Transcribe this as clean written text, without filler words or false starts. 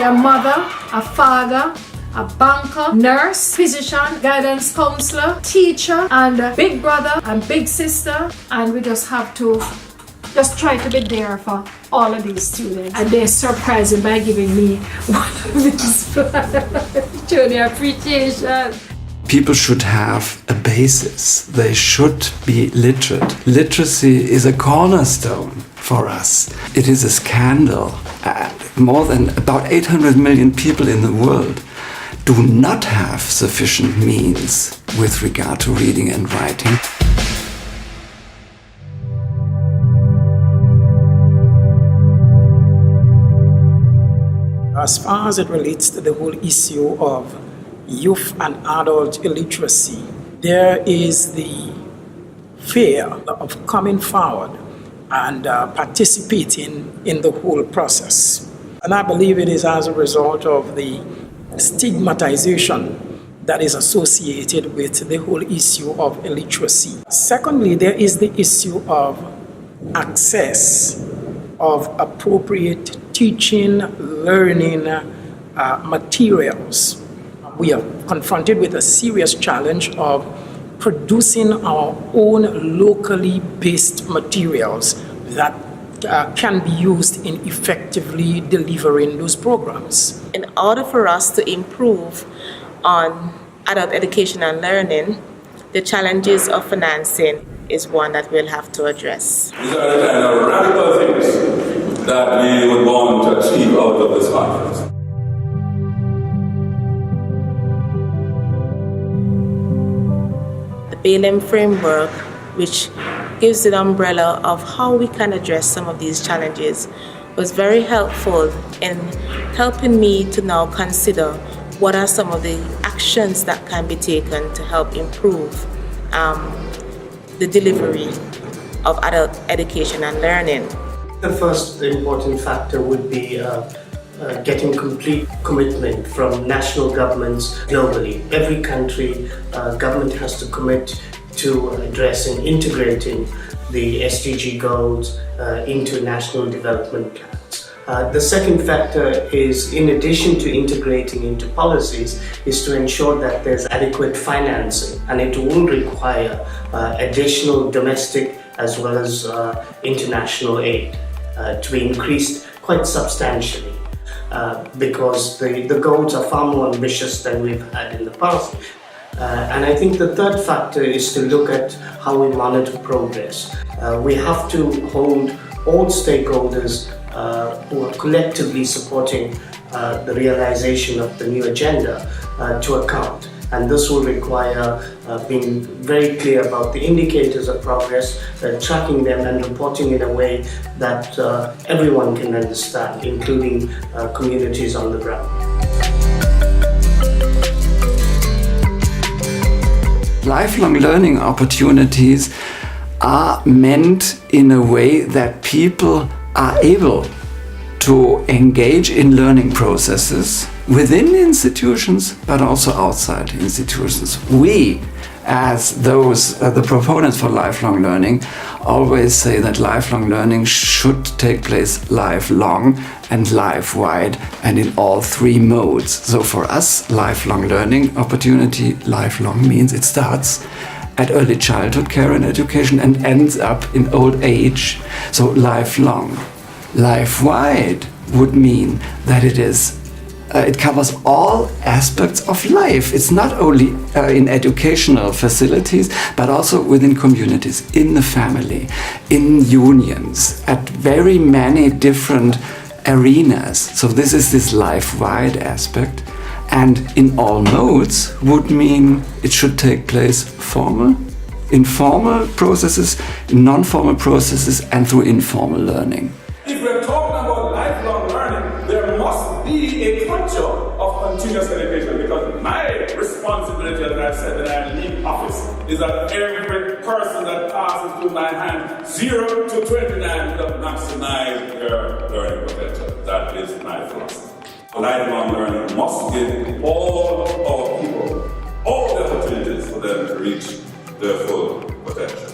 be a mother, a father, a banker, nurse, physician, guidance counselor, teacher, and a big brother and big sister. And we just have to just try to be there for all of these students. And they surprised me by giving me one of these plans. Showing their appreciation. People should have a basis. They should be literate. Literacy is a cornerstone for us. It is a scandal. More than about 800 million people in the world do not have sufficient means with regard to reading and writing. As far as it relates to the whole issue of youth and adult illiteracy, there is the fear of coming forward and participating in the whole process. And I believe it is as a result of the stigmatization that is associated with the whole issue of illiteracy. Secondly, there is the issue of access of appropriate teaching, learning materials. We are confronted with a serious challenge of producing our own locally based materials that can be used in effectively delivering those programs. In order for us to improve on adult education and learning, the challenges of financing is one that we'll have to address. These are the kind of radical things that we would want to achieve out of this conference. The BALEM framework, which gives the umbrella of how we can address some of these challenges, was very helpful in helping me to now consider what are some of the actions that can be taken to help improve the delivery of adult education and learning. The first important factor would be getting complete commitment from national governments globally. Every country, government has to commit to addressing, integrating the SDG goals into national development plans. The second factor is, in addition to integrating into policies, is to ensure that there's adequate financing, and it will require additional domestic as well as international aid to be increased quite substantially. Because the goals are far more ambitious than we've had in the past. And I think the third factor is to look at how we monitor progress. We have to hold all stakeholders who are collectively supporting the realization of the new agenda to account. And this will require being very clear about the indicators of progress, tracking them and reporting in a way that everyone can understand, including communities on the ground. Lifelong learning opportunities are meant in a way that people are able to engage in learning processes within institutions, but also outside institutions. We, as those the proponents for lifelong learning, always say that lifelong learning should take place lifelong and life-wide and in all three modes. So for us, lifelong learning opportunity, lifelong means it starts at early childhood care and education and ends up in old age. So lifelong. Life-wide would mean that it covers all aspects of life. It's not only in educational facilities, but also within communities, in the family, in unions, at very many different arenas. So this is this life-wide aspect. And in all modes would mean it should take place formal, informal processes, non-formal processes, and through informal learning. If we're talking about lifelong learning, there must be a culture of continuous education, because my responsibility, as I said, that I leave office, is that every person that passes through my hand, 0 to 29, will maximize their learning potential. That is my philosophy. Lifelong learning must give all our people all the opportunities for them to reach their full potential.